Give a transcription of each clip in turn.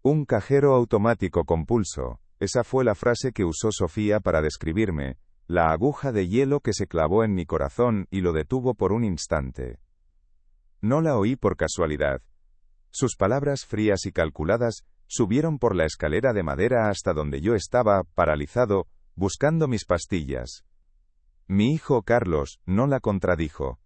Un cajero automático con pulso. Esa fue la frase que usó Sofía para describirme, la aguja de hielo que se clavó en mi corazón y lo detuvo por un instante. No la oí por casualidad. Sus palabras frías y calculadas subieron por la escalera de madera hasta donde yo estaba, paralizado, buscando mis pastillas. Mi hijo Carlos no la contradijo.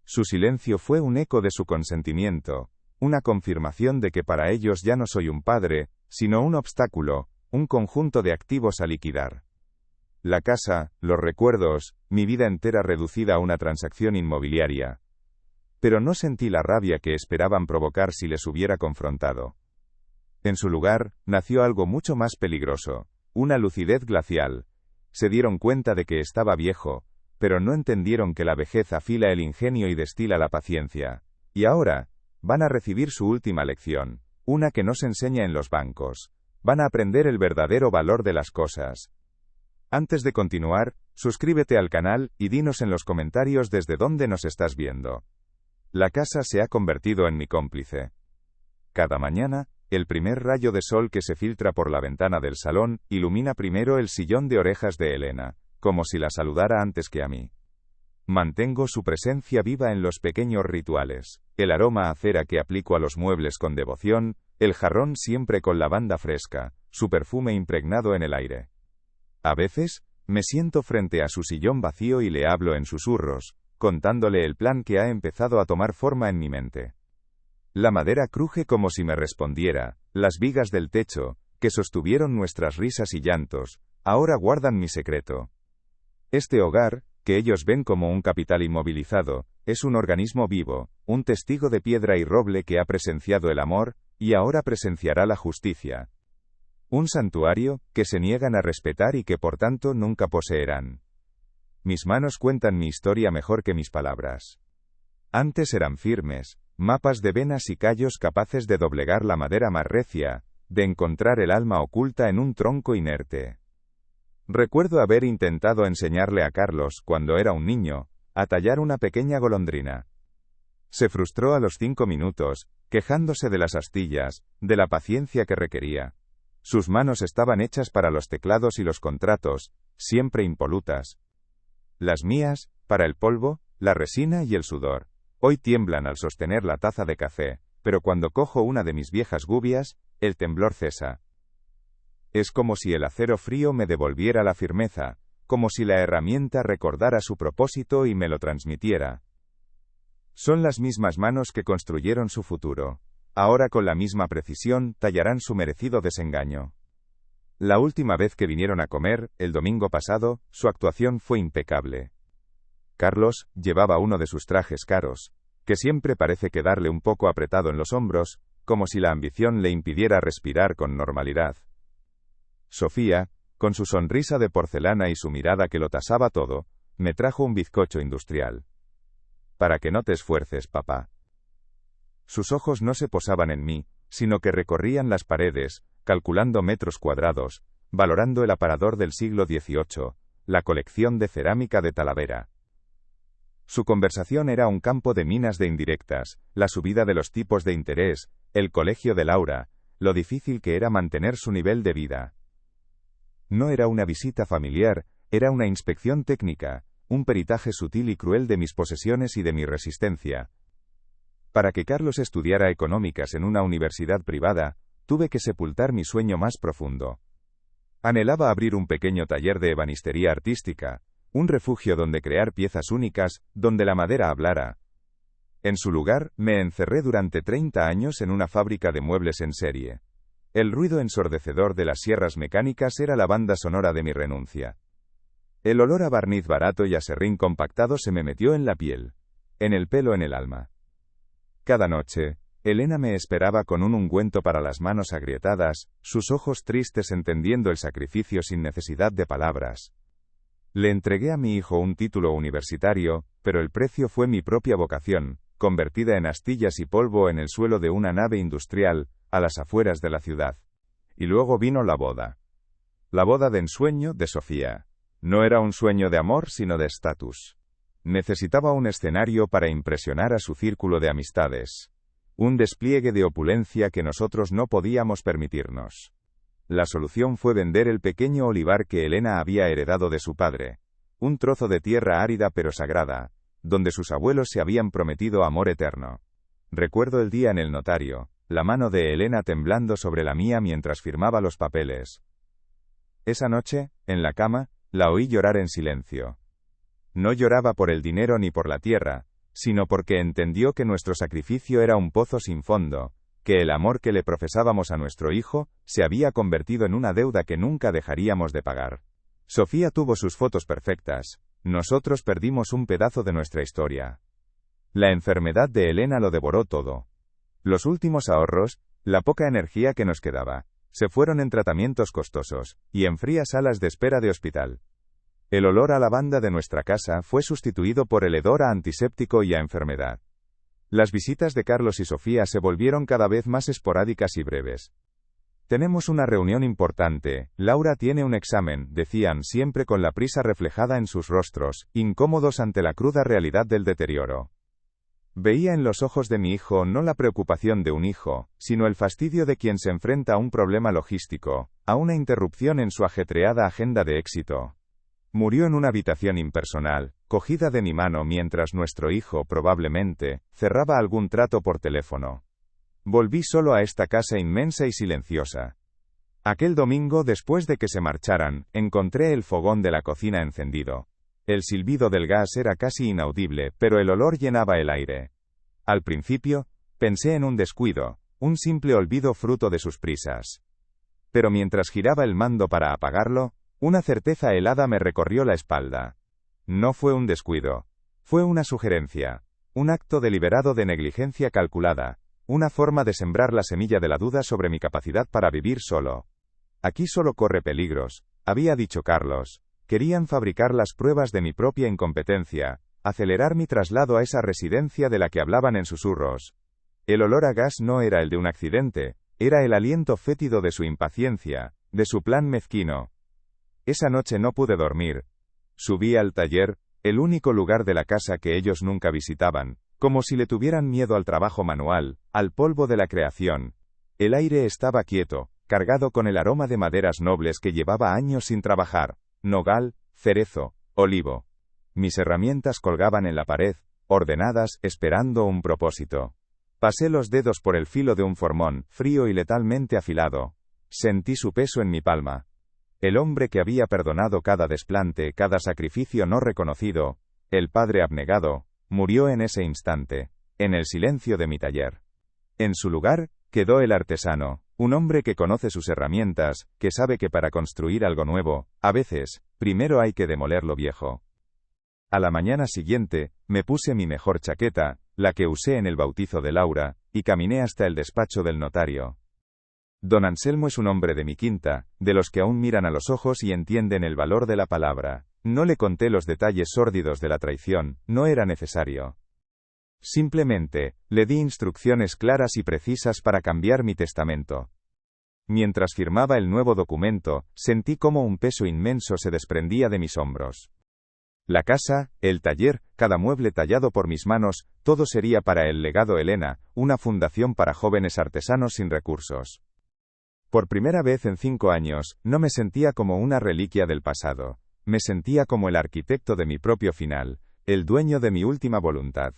Su silencio fue un eco de su consentimiento, una confirmación de que para ellos ya no soy un padre, sino un obstáculo, un conjunto de activos a liquidar. La casa, los recuerdos, mi vida entera reducida a una transacción inmobiliaria. Pero no sentí la rabia que esperaban provocar si les hubiera confrontado. En su lugar, nació algo mucho más peligroso, una lucidez glacial. Se dieron cuenta de que estaba viejo, pero no entendieron que la vejez afila el ingenio y destila la paciencia. Y ahora, van a recibir su última lección, una que no se enseña en los bancos. Van a aprender el verdadero valor de las cosas. Antes de continuar, suscríbete al canal y dinos en los comentarios desde dónde nos estás viendo. La casa se ha convertido en mi cómplice. Cada mañana, el primer rayo de sol que se filtra por la ventana del salón ilumina primero el sillón de orejas de Elena, como si la saludara antes que a mí. Mantengo su presencia viva en los pequeños rituales, el aroma a cera que aplico a los muebles con devoción, el jarrón siempre con lavanda fresca, su perfume impregnado en el aire. A veces, me siento frente a su sillón vacío y le hablo en susurros, contándole el plan que ha empezado a tomar forma en mi mente. La madera cruje como si me respondiera, las vigas del techo, que sostuvieron nuestras risas y llantos, ahora guardan mi secreto. Este hogar, que ellos ven como un capital inmovilizado, es un organismo vivo, un testigo de piedra y roble que ha presenciado el amor, y ahora presenciará la justicia. Un santuario, que se niegan a respetar y que por tanto nunca poseerán. Mis manos cuentan mi historia mejor que mis palabras. Antes eran firmes, mapas de venas y callos capaces de doblegar la madera más recia, de encontrar el alma oculta en un tronco inerte. Recuerdo haber intentado enseñarle a Carlos, cuando era un niño, a tallar una pequeña golondrina. Se frustró a los 5 minutos, quejándose de las astillas, de la paciencia que requería. Sus manos estaban hechas para los teclados y los contratos, siempre impolutas. Las mías, para el polvo, la resina y el sudor. Hoy tiemblan al sostener la taza de café, pero cuando cojo una de mis viejas gubias, el temblor cesa. Es como si el acero frío me devolviera la firmeza, como si la herramienta recordara su propósito y me lo transmitiera. Son las mismas manos que construyeron su futuro. Ahora con la misma precisión tallarán su merecido desengaño. La última vez que vinieron a comer, el domingo pasado, su actuación fue impecable. Carlos llevaba uno de sus trajes caros, que siempre parece quedarle un poco apretado en los hombros, como si la ambición le impidiera respirar con normalidad. Sofía, con su sonrisa de porcelana y su mirada que lo tasaba todo, me trajo un bizcocho industrial. Para que no te esfuerces, papá. Sus ojos no se posaban en mí, sino que recorrían las paredes, calculando metros cuadrados, valorando el aparador del siglo XVIII, la colección de cerámica de Talavera. Su conversación era un campo de minas de indirectas, la subida de los tipos de interés, el colegio de Laura, lo difícil que era mantener su nivel de vida. No era una visita familiar, era una inspección técnica, un peritaje sutil y cruel de mis posesiones y de mi resistencia. Para que Carlos estudiara económicas en una universidad privada, tuve que sepultar mi sueño más profundo. Anhelaba abrir un pequeño taller de ebanistería artística, un refugio donde crear piezas únicas, donde la madera hablara. En su lugar, me encerré durante 30 años en una fábrica de muebles en serie. El ruido ensordecedor de las sierras mecánicas era la banda sonora de mi renuncia. El olor a barniz barato y a serrín compactado se me metió en la piel, en el pelo, en el alma. Cada noche, Elena me esperaba con un ungüento para las manos agrietadas, sus ojos tristes entendiendo el sacrificio sin necesidad de palabras. Le entregué a mi hijo un título universitario, pero el precio fue mi propia vocación, convertida en astillas y polvo en el suelo de una nave industrial, a las afueras de la ciudad. Y luego vino la boda. La boda de ensueño de Sofía. No era un sueño de amor, sino de estatus. Necesitaba un escenario para impresionar a su círculo de amistades. Un despliegue de opulencia que nosotros no podíamos permitirnos. La solución fue vender el pequeño olivar que Elena había heredado de su padre. Un trozo de tierra árida pero sagrada, donde sus abuelos se habían prometido amor eterno. Recuerdo el día en el notario, la mano de Elena temblando sobre la mía mientras firmaba los papeles. Esa noche, en la cama, la oí llorar en silencio. No lloraba por el dinero ni por la tierra, sino porque entendió que nuestro sacrificio era un pozo sin fondo, que el amor que le profesábamos a nuestro hijo se había convertido en una deuda que nunca dejaríamos de pagar. Sofía tuvo sus fotos perfectas, nosotros perdimos un pedazo de nuestra historia. La enfermedad de Elena lo devoró todo. Los últimos ahorros, la poca energía que nos quedaba, se fueron en tratamientos costosos, y en frías salas de espera de hospital. El olor a lavanda de nuestra casa fue sustituido por el hedor a antiséptico y a enfermedad. Las visitas de Carlos y Sofía se volvieron cada vez más esporádicas y breves. Tenemos una reunión importante, Laura tiene un examen, decían siempre con la prisa reflejada en sus rostros, incómodos ante la cruda realidad del deterioro. Veía en los ojos de mi hijo no la preocupación de un hijo, sino el fastidio de quien se enfrenta a un problema logístico, a una interrupción en su ajetreada agenda de éxito. Murió en una habitación impersonal, cogida de mi mano mientras nuestro hijo, probablemente, cerraba algún trato por teléfono. Volví solo a esta casa inmensa y silenciosa. Aquel domingo, después de que se marcharan, encontré el fogón de la cocina encendido. El silbido del gas era casi inaudible, pero el olor llenaba el aire. Al principio, pensé en un descuido, un simple olvido fruto de sus prisas. Pero mientras giraba el mando para apagarlo, una certeza helada me recorrió la espalda. No fue un descuido. Fue una sugerencia. Un acto deliberado de negligencia calculada. Una forma de sembrar la semilla de la duda sobre mi capacidad para vivir solo. Aquí solo corre peligros, había dicho Carlos. Querían fabricar las pruebas de mi propia incompetencia, acelerar mi traslado a esa residencia de la que hablaban en susurros. El olor a gas no era el de un accidente, era el aliento fétido de su impaciencia, de su plan mezquino. Esa noche no pude dormir. Subí al taller, el único lugar de la casa que ellos nunca visitaban, como si le tuvieran miedo al trabajo manual, al polvo de la creación. El aire estaba quieto, cargado con el aroma de maderas nobles que llevaba años sin trabajar, nogal, cerezo, olivo. Mis herramientas colgaban en la pared, ordenadas, esperando un propósito. Pasé los dedos por el filo de un formón, frío y letalmente afilado. Sentí su peso en mi palma. El hombre que había perdonado cada desplante, cada sacrificio no reconocido, el padre abnegado, murió en ese instante, en el silencio de mi taller. En su lugar, quedó el artesano, un hombre que conoce sus herramientas, que sabe que para construir algo nuevo, a veces, primero hay que demoler lo viejo. A la mañana siguiente, me puse mi mejor chaqueta, la que usé en el bautizo de Laura, y caminé hasta el despacho del notario. Don Anselmo es un hombre de mi quinta, de los que aún miran a los ojos y entienden el valor de la palabra. No le conté los detalles sórdidos de la traición, no era necesario. Simplemente, le di instrucciones claras y precisas para cambiar mi testamento. Mientras firmaba el nuevo documento, sentí cómo un peso inmenso se desprendía de mis hombros. La casa, el taller, cada mueble tallado por mis manos, todo sería para el legado Elena, una fundación para jóvenes artesanos sin recursos. Por primera vez en 5 años, no me sentía como una reliquia del pasado. Me sentía como el arquitecto de mi propio final, el dueño de mi última voluntad.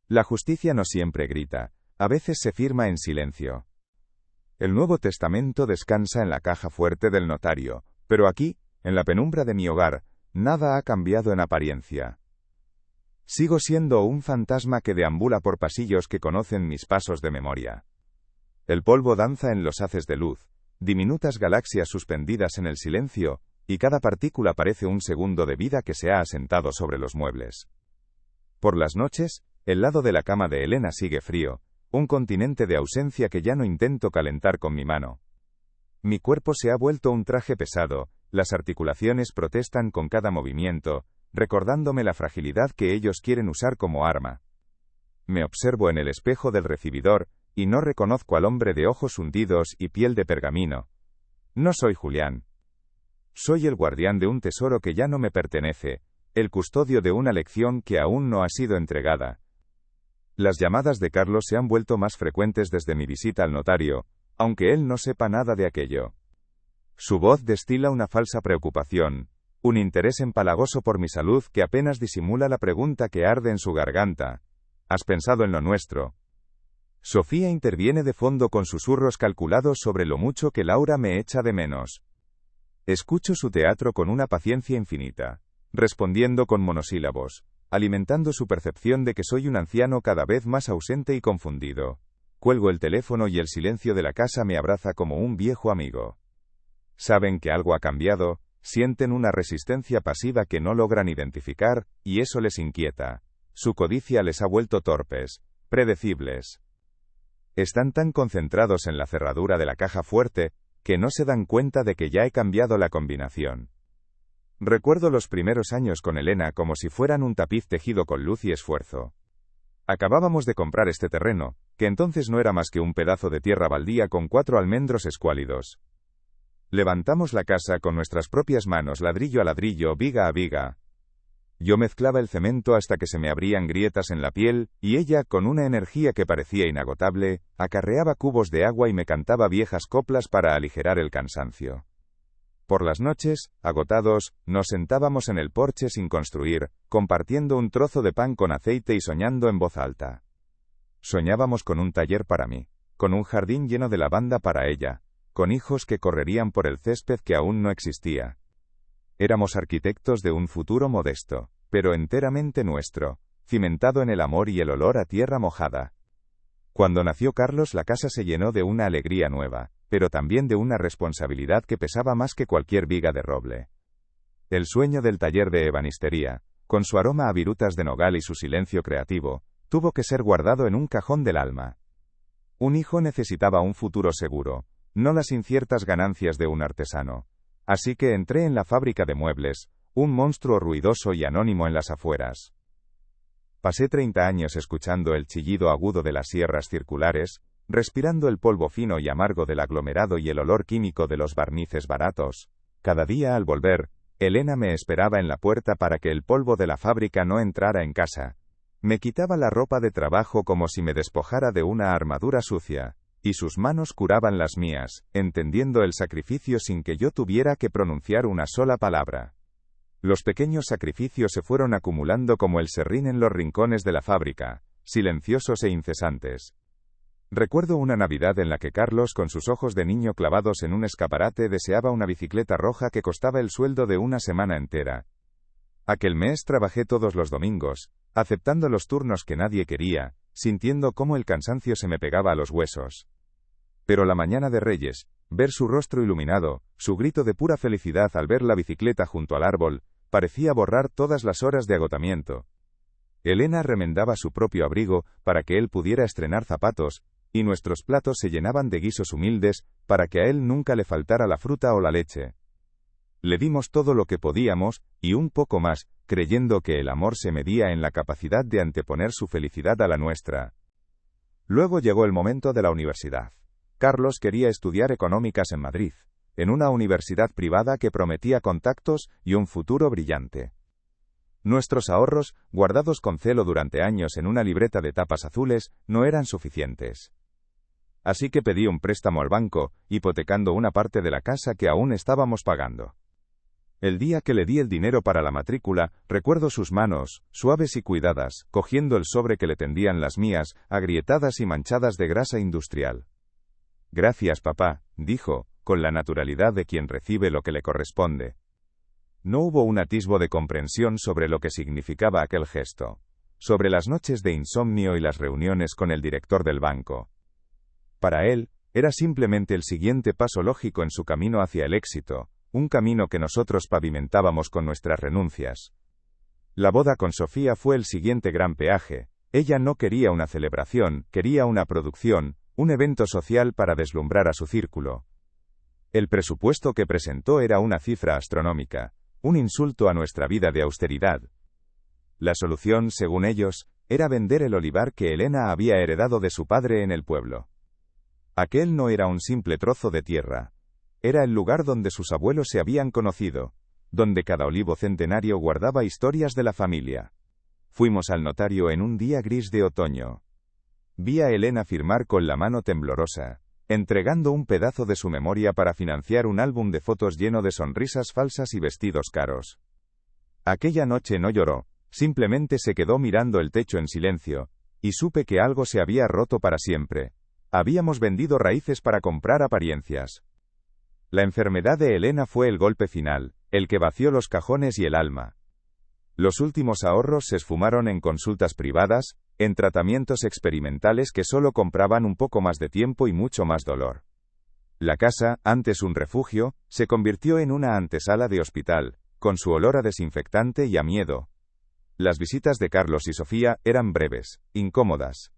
La justicia no siempre grita, a veces se firma en silencio. El Nuevo Testamento descansa en la caja fuerte del notario, pero aquí, en la penumbra de mi hogar, nada ha cambiado en apariencia. Sigo siendo un fantasma que deambula por pasillos que conocen mis pasos de memoria. El polvo danza en los haces de luz, diminutas galaxias suspendidas en el silencio, y cada partícula parece un segundo de vida que se ha asentado sobre los muebles. Por las noches, el lado de la cama de Elena sigue frío, un continente de ausencia que ya no intento calentar con mi mano. Mi cuerpo se ha vuelto un traje pesado, las articulaciones protestan con cada movimiento, recordándome la fragilidad que ellos quieren usar como arma. Me observo en el espejo del recibidor, y no reconozco al hombre de ojos hundidos y piel de pergamino. No soy Julián. Soy el guardián de un tesoro que ya no me pertenece, el custodio de una lección que aún no ha sido entregada. Las llamadas de Carlos se han vuelto más frecuentes desde mi visita al notario, aunque él no sepa nada de aquello. Su voz destila una falsa preocupación, un interés empalagoso por mi salud que apenas disimula la pregunta que arde en su garganta. ¿Has pensado en lo nuestro? Sofía interviene de fondo con susurros calculados sobre lo mucho que Laura me echa de menos. Escucho su teatro con una paciencia infinita, respondiendo con monosílabos, alimentando su percepción de que soy un anciano cada vez más ausente y confundido. Cuelgo el teléfono y el silencio de la casa me abraza como un viejo amigo. Saben que algo ha cambiado, sienten una resistencia pasiva que no logran identificar, y eso les inquieta. Su codicia les ha vuelto torpes, predecibles. Están tan concentrados en la cerradura de la caja fuerte, que no se dan cuenta de que ya he cambiado la combinación. Recuerdo los primeros años con Elena como si fueran un tapiz tejido con luz y esfuerzo. Acabábamos de comprar este terreno, que entonces no era más que un pedazo de tierra baldía con 4 almendros escuálidos. Levantamos la casa con nuestras propias manos, ladrillo a ladrillo, viga a viga. Yo mezclaba el cemento hasta que se me abrían grietas en la piel, y ella, con una energía que parecía inagotable, acarreaba cubos de agua y me cantaba viejas coplas para aligerar el cansancio. Por las noches, agotados, nos sentábamos en el porche sin construir, compartiendo un trozo de pan con aceite y soñando en voz alta. Soñábamos con un taller para mí, con un jardín lleno de lavanda para ella, con hijos que correrían por el césped que aún no existía. Éramos arquitectos de un futuro modesto, pero enteramente nuestro, cimentado en el amor y el olor a tierra mojada. Cuando nació Carlos, la casa se llenó de una alegría nueva, pero también de una responsabilidad que pesaba más que cualquier viga de roble. El sueño del taller de ebanistería, con su aroma a virutas de nogal y su silencio creativo, tuvo que ser guardado en un cajón del alma. Un hijo necesitaba un futuro seguro, no las inciertas ganancias de un artesano. Así que entré en la fábrica de muebles, un monstruo ruidoso y anónimo en las afueras. Pasé 30 años escuchando el chillido agudo de las sierras circulares, respirando el polvo fino y amargo del aglomerado y el olor químico de los barnices baratos. Cada día al volver, Elena me esperaba en la puerta para que el polvo de la fábrica no entrara en casa. Me quitaba la ropa de trabajo como si me despojara de una armadura sucia, y sus manos curaban las mías, entendiendo el sacrificio sin que yo tuviera que pronunciar una sola palabra. Los pequeños sacrificios se fueron acumulando como el serrín en los rincones de la fábrica, silenciosos e incesantes. Recuerdo una Navidad en la que Carlos, con sus ojos de niño clavados en un escaparate, deseaba una bicicleta roja que costaba el sueldo de una semana entera. Aquel mes trabajé todos los domingos, aceptando los turnos que nadie quería, sintiendo cómo el cansancio se me pegaba a los huesos. Pero la mañana de Reyes, ver su rostro iluminado, su grito de pura felicidad al ver la bicicleta junto al árbol, parecía borrar todas las horas de agotamiento. Elena remendaba su propio abrigo para que él pudiera estrenar zapatos, y nuestros platos se llenaban de guisos humildes para que a él nunca le faltara la fruta o la leche. Le dimos todo lo que podíamos, y un poco más, creyendo que el amor se medía en la capacidad de anteponer su felicidad a la nuestra. Luego llegó el momento de la universidad. Carlos quería estudiar económicas en Madrid, en una universidad privada que prometía contactos y un futuro brillante. Nuestros ahorros, guardados con celo durante años en una libreta de tapas azules, no eran suficientes. Así que pedí un préstamo al banco, hipotecando una parte de la casa que aún estábamos pagando. El día que le di el dinero para la matrícula, recuerdo sus manos, suaves y cuidadas, cogiendo el sobre que le tendían las mías, agrietadas y manchadas de grasa industrial. «Gracias, papá», dijo, con la naturalidad de quien recibe lo que le corresponde. No hubo un atisbo de comprensión sobre lo que significaba aquel gesto, sobre las noches de insomnio y las reuniones con el director del banco. Para él, era simplemente el siguiente paso lógico en su camino hacia el éxito, un camino que nosotros pavimentábamos con nuestras renuncias. La boda con Sofía fue el siguiente gran peaje. Ella no quería una celebración, quería una producción, un evento social para deslumbrar a su círculo. El presupuesto que presentó era una cifra astronómica, un insulto a nuestra vida de austeridad. La solución, según ellos, era vender el olivar que Elena había heredado de su padre en el pueblo. Aquel no era un simple trozo de tierra. Era el lugar donde sus abuelos se habían conocido, donde cada olivo centenario guardaba historias de la familia. Fuimos al notario en un día gris de otoño. Vi a Elena firmar con la mano temblorosa, entregando un pedazo de su memoria para financiar un álbum de fotos lleno de sonrisas falsas y vestidos caros. Aquella noche no lloró, simplemente se quedó mirando el techo en silencio, y supe que algo se había roto para siempre. Habíamos vendido raíces para comprar apariencias. La enfermedad de Elena fue el golpe final, el que vació los cajones y el alma. Los últimos ahorros se esfumaron en consultas privadas, en tratamientos experimentales que solo compraban un poco más de tiempo y mucho más dolor. La casa, antes un refugio, se convirtió en una antesala de hospital, con su olor a desinfectante y a miedo. Las visitas de Carlos y Sofía eran breves, incómodas.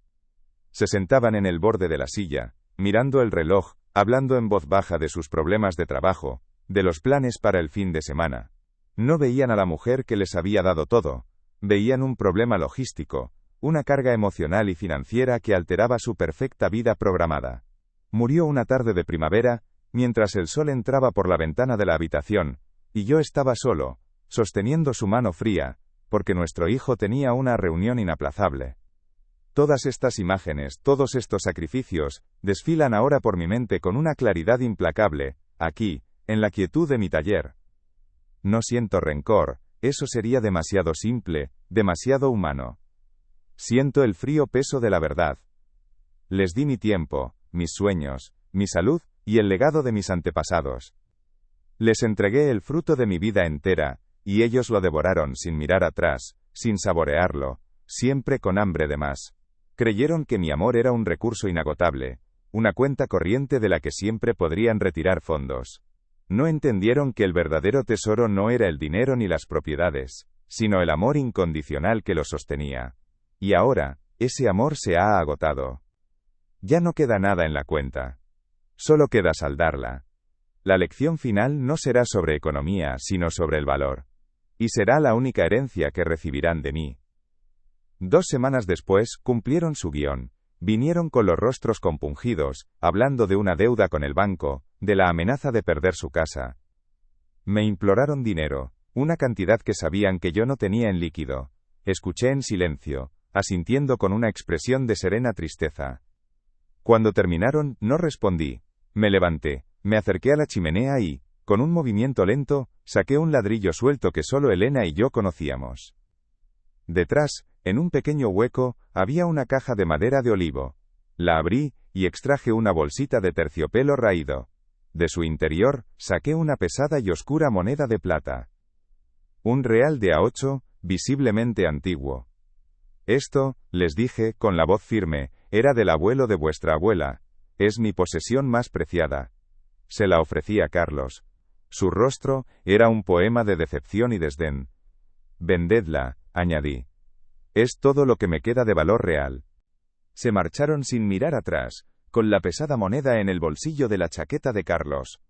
Se sentaban en el borde de la silla, mirando el reloj, hablando en voz baja de sus problemas de trabajo, de los planes para el fin de semana. No veían a la mujer que les había dado todo, veían un problema logístico, una carga emocional y financiera que alteraba su perfecta vida programada. Murió una tarde de primavera, mientras el sol entraba por la ventana de la habitación, y yo estaba solo, sosteniendo su mano fría, porque nuestro hijo tenía una reunión inaplazable. Todas estas imágenes, todos estos sacrificios, desfilan ahora por mi mente con una claridad implacable, aquí, en la quietud de mi taller. No siento rencor, eso sería demasiado simple, demasiado humano. Siento el frío peso de la verdad. Les di mi tiempo, mis sueños, mi salud, y el legado de mis antepasados. Les entregué el fruto de mi vida entera, y ellos lo devoraron sin mirar atrás, sin saborearlo, siempre con hambre de más. Creyeron que mi amor era un recurso inagotable, una cuenta corriente de la que siempre podrían retirar fondos. No entendieron que el verdadero tesoro no era el dinero ni las propiedades, sino el amor incondicional que lo sostenía. Y ahora, ese amor se ha agotado. Ya no queda nada en la cuenta. Solo queda saldarla. La lección final no será sobre economía, sino sobre el valor. Y será la única herencia que recibirán de mí. 2 semanas después, cumplieron su guión. Vinieron con los rostros compungidos, hablando de una deuda con el banco, de la amenaza de perder su casa. Me imploraron dinero, una cantidad que sabían que yo no tenía en líquido. Escuché en silencio, asintiendo con una expresión de serena tristeza. Cuando terminaron, no respondí. Me levanté, me acerqué a la chimenea y, con un movimiento lento, saqué un ladrillo suelto que solo Elena y yo conocíamos. Detrás, en un pequeño hueco, había una caja de madera de olivo. La abrí, y extraje una bolsita de terciopelo raído. De su interior, saqué una pesada y oscura moneda de plata. Un real de A8, visiblemente antiguo. Esto, les dije, con la voz firme, era del abuelo de vuestra abuela. Es mi posesión más preciada. Se la ofrecí a Carlos. Su rostro, era un poema de decepción y desdén. Vendedla, añadí. Es todo lo que me queda de valor real. Se marcharon sin mirar atrás, con la pesada moneda en el bolsillo de la chaqueta de Carlos.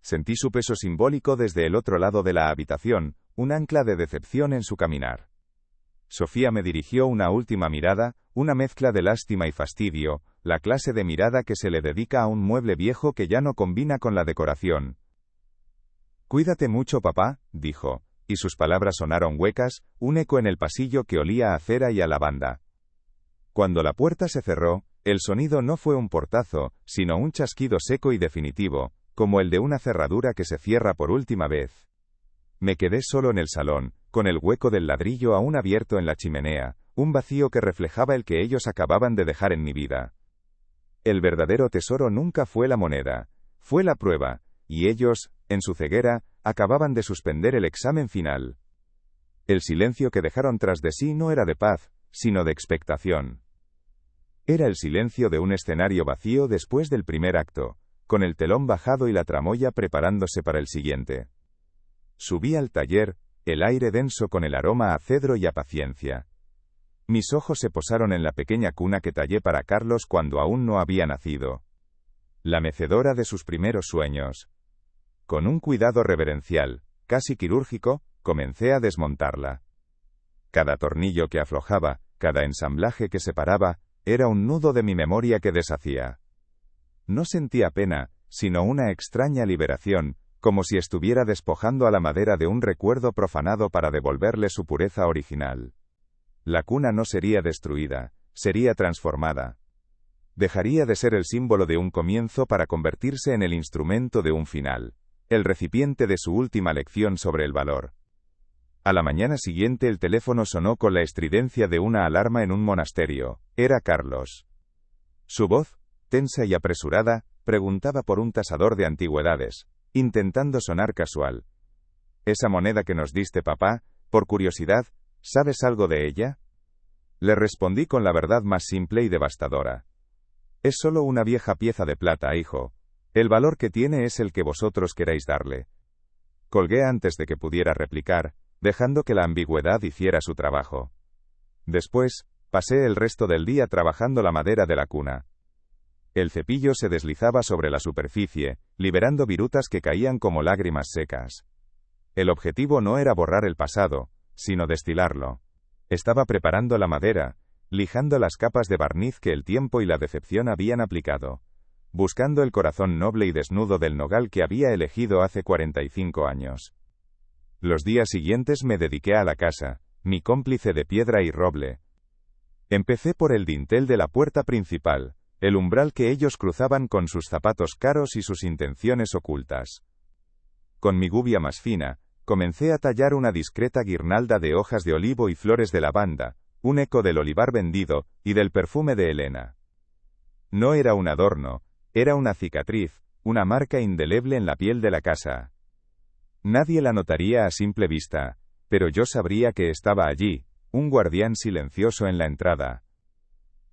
Sentí su peso simbólico desde el otro lado de la habitación, un ancla de decepción en su caminar. Sofía me dirigió una última mirada, una mezcla de lástima y fastidio, la clase de mirada que se le dedica a un mueble viejo que ya no combina con la decoración. Cuídate mucho, papá, dijo, y sus palabras sonaron huecas, un eco en el pasillo que olía a cera y a lavanda. Cuando la puerta se cerró, el sonido no fue un portazo, sino un chasquido seco y definitivo, como el de una cerradura que se cierra por última vez. Me quedé solo en el salón, con el hueco del ladrillo aún abierto en la chimenea, un vacío que reflejaba el que ellos acababan de dejar en mi vida. El verdadero tesoro nunca fue la moneda, fue la prueba, y ellos, en su ceguera, acababan de suspender el examen final. El silencio que dejaron tras de sí no era de paz, sino de expectación. Era el silencio de un escenario vacío después del primer acto, con el telón bajado y la tramoya preparándose para el siguiente. Subí al taller, el aire denso con el aroma a cedro y a paciencia. Mis ojos se posaron en la pequeña cuna que tallé para Carlos cuando aún no había nacido. La mecedora de sus primeros sueños. Con un cuidado reverencial, casi quirúrgico, comencé a desmontarla. Cada tornillo que aflojaba, cada ensamblaje que separaba, era un nudo de mi memoria que deshacía. No sentía pena, sino una extraña liberación, como si estuviera despojando a la madera de un recuerdo profanado para devolverle su pureza original. La cuna no sería destruida, sería transformada. Dejaría de ser el símbolo de un comienzo para convertirse en el instrumento de un final, el recipiente de su última lección sobre el valor. A la mañana siguiente el teléfono sonó con la estridencia de una alarma en un monasterio. Era Carlos. Su voz, tensa y apresurada, preguntaba por un tasador de antigüedades, intentando sonar casual. «¿Esa moneda que nos diste, papá? Por curiosidad, ¿sabes algo de ella?» Le respondí con la verdad más simple y devastadora. «Es solo una vieja pieza de plata, hijo. El valor que tiene es el que vosotros queráis darle». Colgué antes de que pudiera replicar, dejando que la ambigüedad hiciera su trabajo. Después, pasé el resto del día trabajando la madera de la cuna. El cepillo se deslizaba sobre la superficie, liberando virutas que caían como lágrimas secas. El objetivo no era borrar el pasado, sino destilarlo. Estaba preparando la madera, lijando las capas de barniz que el tiempo y la decepción habían aplicado, buscando el corazón noble y desnudo del nogal que había elegido hace 45 años. Los días siguientes me dediqué a la casa, mi cómplice de piedra y roble. Empecé por el dintel de la puerta principal, el umbral que ellos cruzaban con sus zapatos caros y sus intenciones ocultas. Con mi gubia más fina, comencé a tallar una discreta guirnalda de hojas de olivo y flores de lavanda, un eco del olivar vendido, y del perfume de Elena. No era un adorno, era una cicatriz, una marca indeleble en la piel de la casa. Nadie la notaría a simple vista, pero yo sabría que estaba allí, un guardián silencioso en la entrada.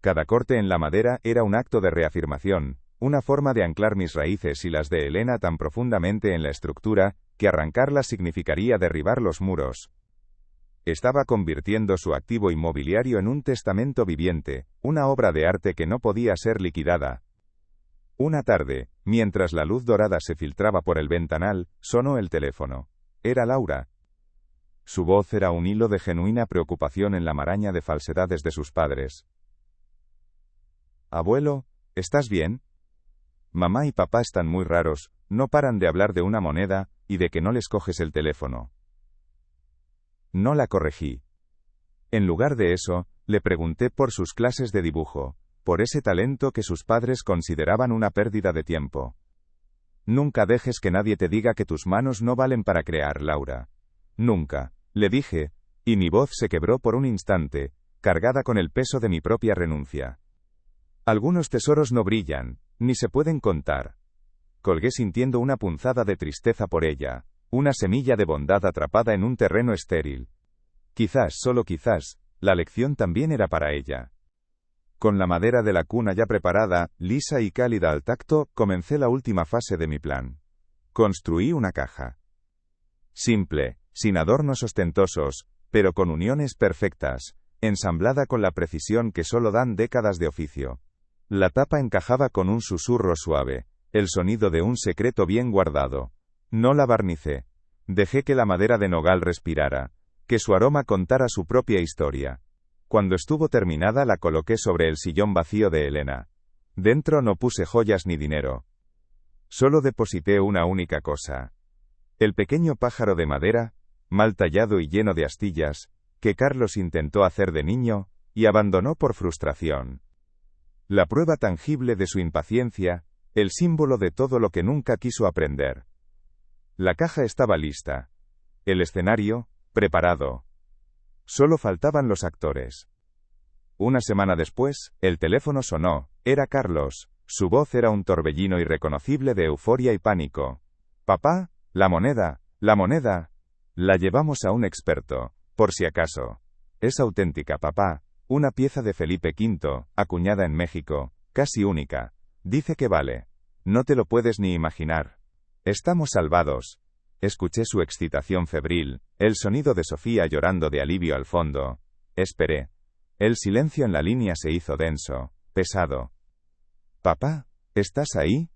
Cada corte en la madera era un acto de reafirmación, una forma de anclar mis raíces y las de Elena tan profundamente en la estructura, que arrancarlas significaría derribar los muros. Estaba convirtiendo su activo inmobiliario en un testamento viviente, una obra de arte que no podía ser liquidada. Una tarde, mientras la luz dorada se filtraba por el ventanal, sonó el teléfono. Era Laura. Su voz era un hilo de genuina preocupación en la maraña de falsedades de sus padres. «Abuelo, ¿estás bien? Mamá y papá están muy raros, no paran de hablar de una moneda, y de que no les coges el teléfono». No la corregí. En lugar de eso, le pregunté por sus clases de dibujo, por ese talento que sus padres consideraban una pérdida de tiempo. «Nunca dejes que nadie te diga que tus manos no valen para crear, Laura. Nunca», le dije, y mi voz se quebró por un instante, cargada con el peso de mi propia renuncia. «Algunos tesoros no brillan, ni se pueden contar». Colgué sintiendo una punzada de tristeza por ella, una semilla de bondad atrapada en un terreno estéril. Quizás, solo quizás, la lección también era para ella. Con la madera de la cuna ya preparada, lisa y cálida al tacto, comencé la última fase de mi plan. Construí una caja. Simple, sin adornos ostentosos, pero con uniones perfectas, ensamblada con la precisión que solo dan décadas de oficio. La tapa encajaba con un susurro suave, el sonido de un secreto bien guardado. No la barnicé. Dejé que la madera de nogal respirara, que su aroma contara su propia historia. Cuando estuvo terminada la coloqué sobre el sillón vacío de Elena. Dentro no puse joyas ni dinero. Solo deposité una única cosa. El pequeño pájaro de madera, mal tallado y lleno de astillas, que Carlos intentó hacer de niño, y abandonó por frustración. La prueba tangible de su impaciencia, el símbolo de todo lo que nunca quiso aprender. La caja estaba lista. El escenario, preparado. Solo faltaban los actores. Una semana después, el teléfono sonó. Era Carlos. Su voz era un torbellino irreconocible de euforia y pánico. «Papá, la moneda, la moneda». «La llevamos a un experto, por si acaso. Es auténtica, papá. Una pieza de Felipe V, acuñada en México, casi única. Dice que vale. No te lo puedes ni imaginar. Estamos salvados». Escuché su excitación febril, el sonido de Sofía llorando de alivio al fondo. Esperé. El silencio en la línea se hizo denso, pesado. «Papá, ¿estás ahí?»,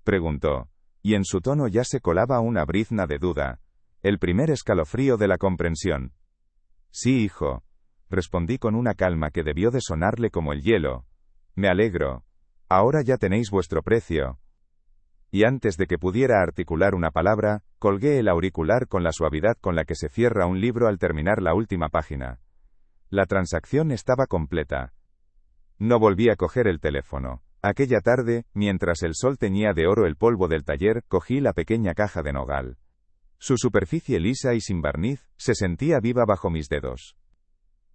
preguntó, y en su tono ya se colaba una brizna de duda, el primer escalofrío de la comprensión. «Sí, hijo», respondí con una calma que debió de sonarle como el hielo. «Me alegro. Ahora ya tenéis vuestro precio». Y antes de que pudiera articular una palabra, colgué el auricular con la suavidad con la que se cierra un libro al terminar la última página. La transacción estaba completa. No volví a coger el teléfono. Aquella tarde, mientras el sol teñía de oro el polvo del taller, cogí la pequeña caja de nogal. Su superficie lisa y sin barniz, se sentía viva bajo mis dedos.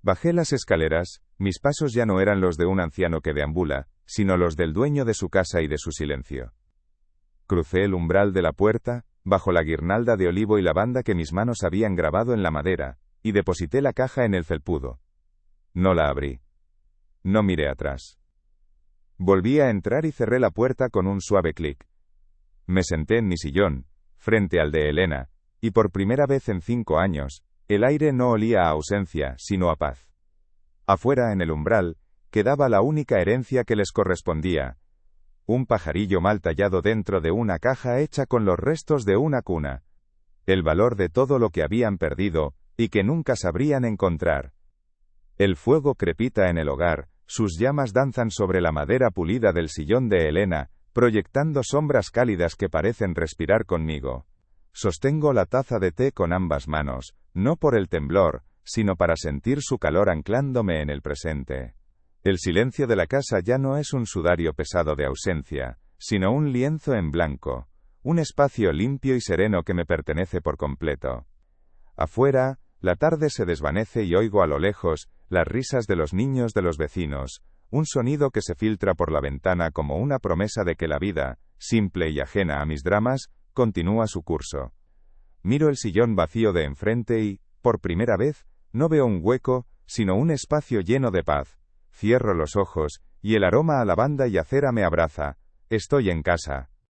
Bajé las escaleras, mis pasos ya no eran los de un anciano que deambula, sino los del dueño de su casa y de su silencio. Crucé el umbral de la puerta, bajo la guirnalda de olivo y lavanda que mis manos habían grabado en la madera, y deposité la caja en el felpudo. No la abrí. No miré atrás. Volví a entrar y cerré la puerta con un suave clic. Me senté en mi sillón, frente al de Elena, y por primera vez en 5 años, el aire no olía a ausencia, sino a paz. Afuera, en el umbral, quedaba la única herencia que les correspondía: un pajarillo mal tallado dentro de una caja hecha con los restos de una cuna. El valor de todo lo que habían perdido, y que nunca sabrían encontrar. El fuego crepita en el hogar, sus llamas danzan sobre la madera pulida del sillón de Elena, proyectando sombras cálidas que parecen respirar conmigo. Sostengo la taza de té con ambas manos, no por el temblor, sino para sentir su calor anclándome en el presente. El silencio de la casa ya no es un sudario pesado de ausencia, sino un lienzo en blanco, un espacio limpio y sereno que me pertenece por completo. Afuera, la tarde se desvanece y oigo a lo lejos las risas de los niños de los vecinos, un sonido que se filtra por la ventana como una promesa de que la vida, simple y ajena a mis dramas, continúa su curso. Miro el sillón vacío de enfrente y, por primera vez, no veo un hueco, sino un espacio lleno de paz. Cierro los ojos, y el aroma a lavanda y a cera me abraza. Estoy en casa.